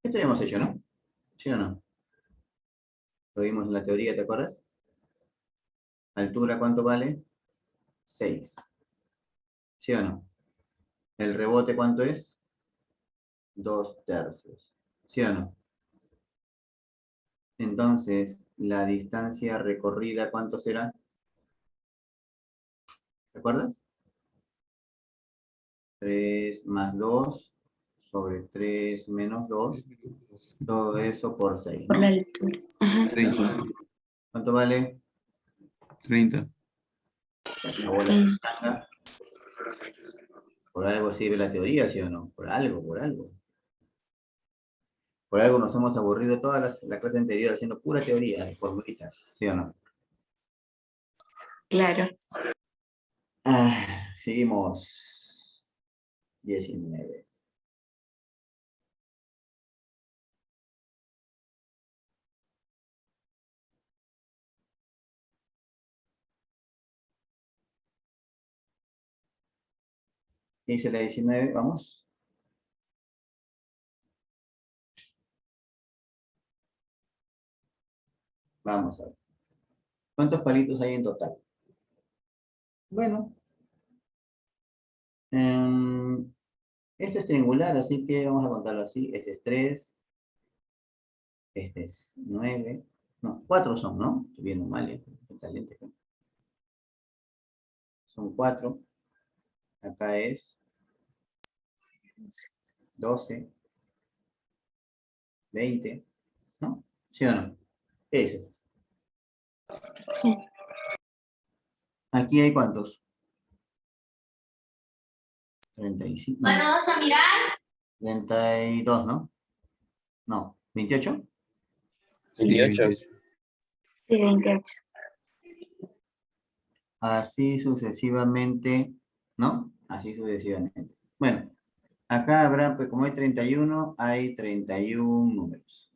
Esto ya hemos hecho, ¿no? ¿Sí o no? Lo vimos en la teoría, ¿te acuerdas? Altura, ¿cuánto vale? 6. ¿Sí o no? El rebote, ¿cuánto es? 2/3. ¿Sí o no? Entonces, la distancia recorrida, ¿cuánto será? ¿Recuerdas? 3 más 2 sobre 3 menos 2. Todo eso por 6, Por la ¿no? altura. Ajá. 30. ¿Cuánto vale? 30. Se acabó la Sí. pachanga. Por algo sirve la teoría, ¿sí o no? Por algo, por algo. Por algo nos hemos aburrido toda la clase anterior haciendo pura teoría de formulitas, ¿sí o no? Claro. Seguimos. 19. ¿Qué dice la 19? Vamos. Vamos a ver. ¿Cuántos palitos hay en total? Bueno, este es triangular, así que vamos a contarlo así. Este es 3, este es 9. No, 4 son, ¿no? Estoy viendo mal, está lento. Son 4. Acá es 12, 20, ¿no? ¿Sí o no? Eso. Sí. Aquí hay ¿cuántos? 35. Bueno, vamos a mirar. 32, ¿no? No, 28. Sí, 28. 28. Sí, 28. Así sucesivamente, ¿no? Así sucesivamente. Bueno, acá habrá, pues como hay 31, hay 31 números.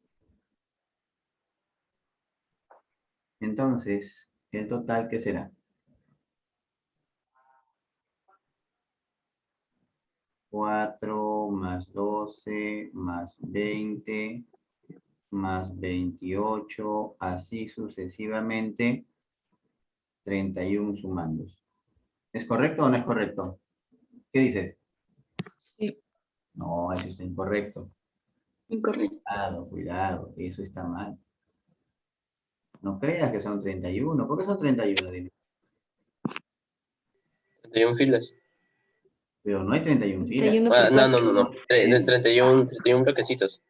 Entonces, ¿el total qué será? 4 más 12 más 20 más 28, así sucesivamente, 31 sumandos. ¿Es correcto o no es correcto? ¿Qué dices? Sí. No, eso está incorrecto. Incorrecto. Cuidado, cuidado, eso está mal. No creas que son 31. ¿Por qué son 31? Dime. 31 filas. Pero no hay 31 filas. 31 Ah, por no, 4. no, no, no. De 31 bloquecitos.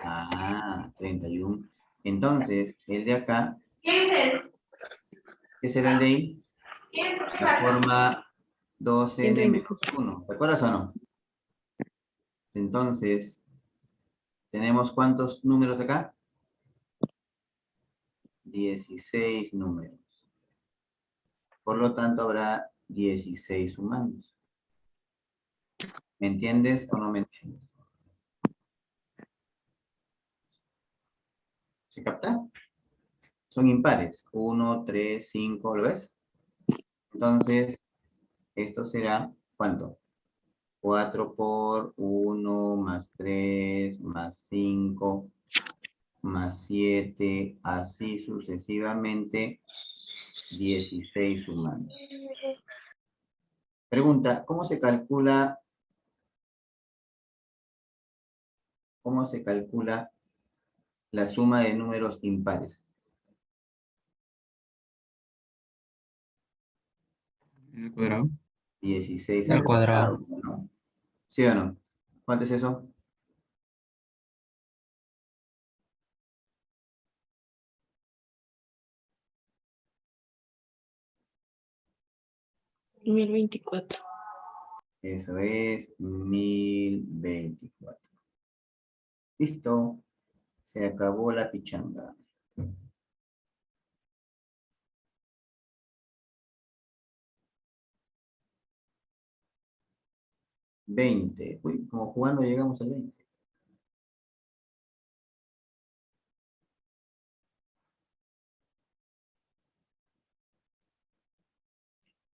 Ah, 31. Entonces, el de acá, ¿qué será el de ahí? La forma 2n 120. menos 1. ¿Te acuerdas o no? Entonces, ¿tenemos cuántos números acá? 16 números. Por lo tanto, habrá 16 sumandos. ¿Me entiendes o no me entiendes? ¿Se capta? Son impares. 1, 3, 5, ¿lo ves? Entonces, esto será, ¿cuánto? 4 por 1 más 3 más 5 más 7, así sucesivamente, 16 sumando. Pregunta, cómo se calcula la suma de números impares? ¿En el cuadrado? 16 Al al cuadrado. cuadrado, ¿no? ¿Sí o no? ¿Cuánto es eso? 1024. Eso es 1024. Listo. Se acabó la pichanga. $20. Uy, como jugando llegamos al 20.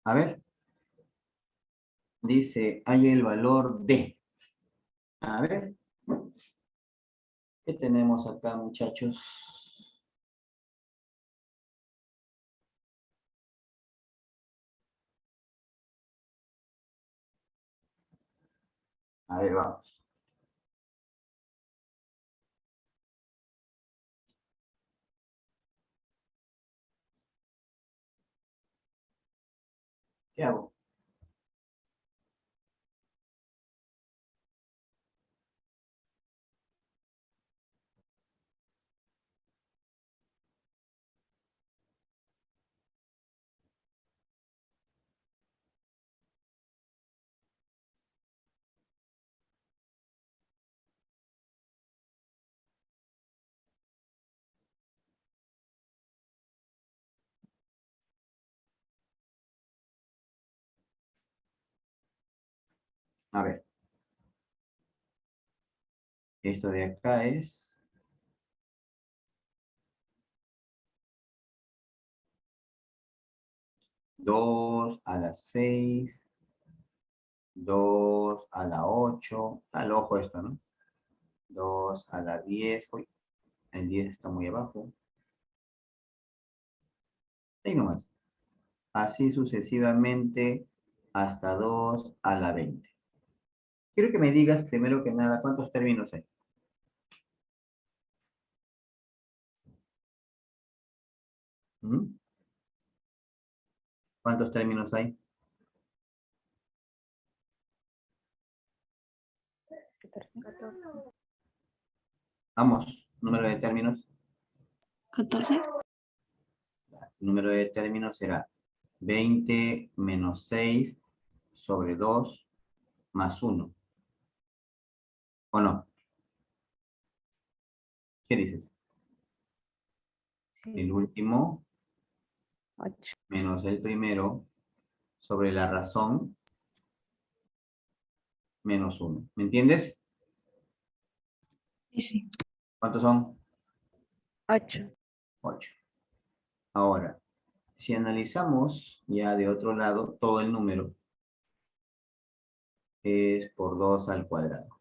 A ver. Dice, hay el valor de. A ver. ¿Qué tenemos acá, muchachos? A ver, vamos. ¿Qué hago? A ver. Esto de acá es 2 a la 6, 2 a la 8, al ojo esto, ¿no? 2 a la 10, uy, el 10 está muy abajo. Ahí nomás. Así sucesivamente hasta 2 a la 20. Quiero que me digas primero que nada cuántos términos hay. ¿Mm? ¿Cuántos términos hay? 14. Vamos, número de términos. 14. El número de términos será 20 menos 6 sobre 2 más 1. ¿O no? ¿Qué dices? El último 8. menos el primero sobre la razón menos 1. ¿Me entiendes? Sí, sí. ¿Cuántos son? 8. 8. Ahora, si analizamos ya de otro lado, todo el número es por 2 al cuadrado.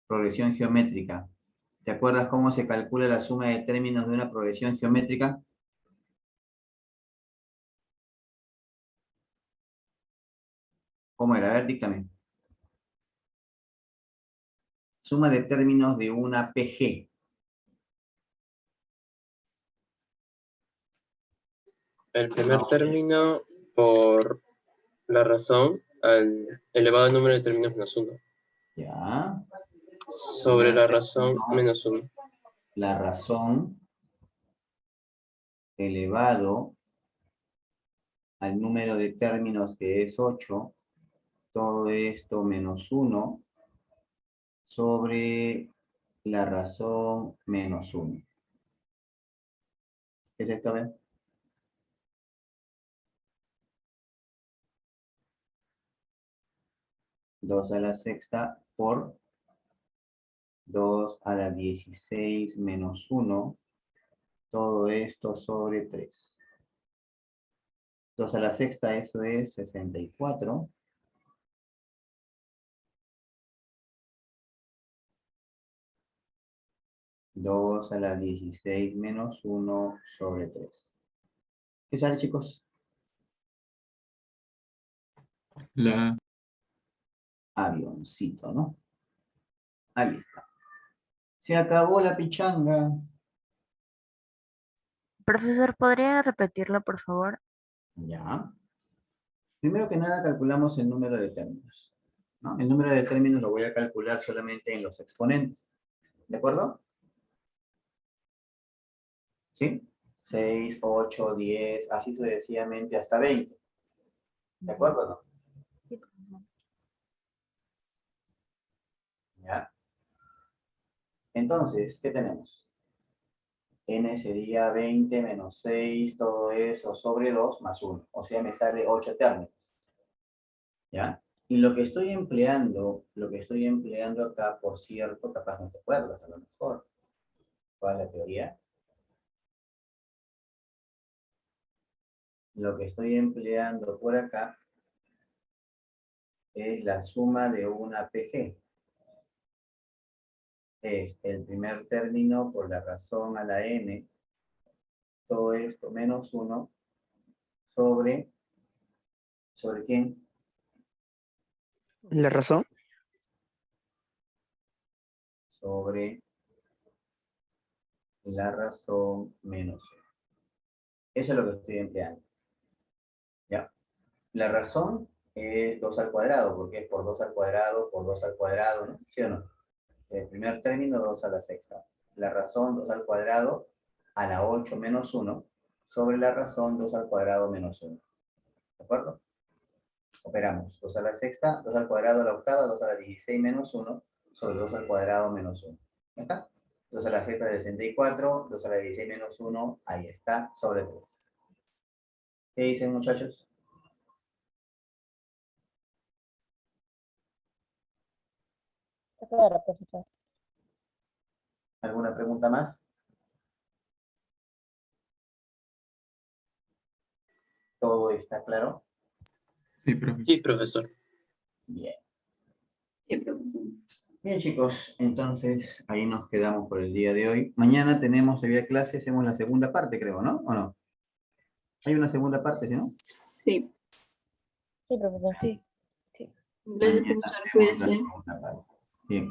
Progresión geométrica. ¿Te acuerdas cómo se calcula la suma de términos de una progresión geométrica? ¿Cómo era? A ver, díctame. Suma de términos de una PG. El primer término por la razón elevado al número de términos menos 1. Ya. Sobre la razón menos 1. La razón elevado al número de términos que es 8, todo esto menos 1 sobre la razón menos 1. ¿Qué es esto? A ver. Dos a la sexta por 2 a la 16 menos 1, todo esto sobre 3. 2 a la sexta, eso es 64. Dos a la 16 menos 1 sobre 3. ¿Qué sale, chicos? La Avioncito, ¿no? Ahí está. Se acabó la pichanga. Profesor, ¿podría repetirlo, por favor? Ya. Primero que nada calculamos el número de términos, ¿no? El número de términos lo voy a calcular solamente en los exponentes. ¿De acuerdo? ¿Sí? 6, 8, 10, así sucesivamente hasta 20. ¿De acuerdo o no? Sí, profesor. ¿Ya? Entonces, ¿qué tenemos? N sería 20 menos 6, todo eso sobre 2 más 1. O sea, me sale 8 términos. ¿Ya? Y lo que estoy empleando acá, por cierto, capaz no te acuerdas a lo mejor. ¿Cuál es la teoría? Lo que estoy empleando por acá es la suma de una PG. Es el primer término por la razón a la n, todo esto menos 1, ¿sobre quién? ¿La razón? Sobre la razón menos 1. Eso es lo que estoy empleando. ¿Ya? La razón es 2 al cuadrado, porque es por 2 al cuadrado, por 2 al cuadrado, ¿no? ¿Sí o no? El primer término, 2 a la sexta. La razón, 2 al cuadrado, a la 8 menos 1, sobre la razón, 2 al cuadrado menos 1. ¿De acuerdo? Operamos 2 a la sexta, 2 al cuadrado a la octava, 2 a la 16 menos 1, sobre 2 al cuadrado menos 1. ¿Ya está? 2 a la sexta, 64, 2 a la 16 menos 1, ahí está, sobre 3. ¿Qué dicen, muchachos? Está claro, profesor. ¿Alguna pregunta más? ¿Todo está claro? Sí, profe. Sí, profesor. Bien. Sí, profesor. Bien, chicos, entonces ahí nos quedamos por el día de hoy. Mañana tenemos todavía clase, hacemos la segunda parte, creo, ¿no? ¿O no? Hay una segunda parte, ¿sí, no? Sí. Sí, profesor. Sí. Mañana Gracias, profesor. hacemos la Cuídese. segunda parte. Bien.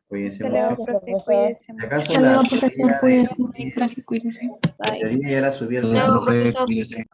Cuídense Hasta luego, mucho. Gracias, profe. profesor. Cuídese. Si acaso Hasta la luego, profesor. teoría Cuídese. de- Cuídese. la Bye. teoría ya la subí al Hasta luego, canal. profesor. Cuídese.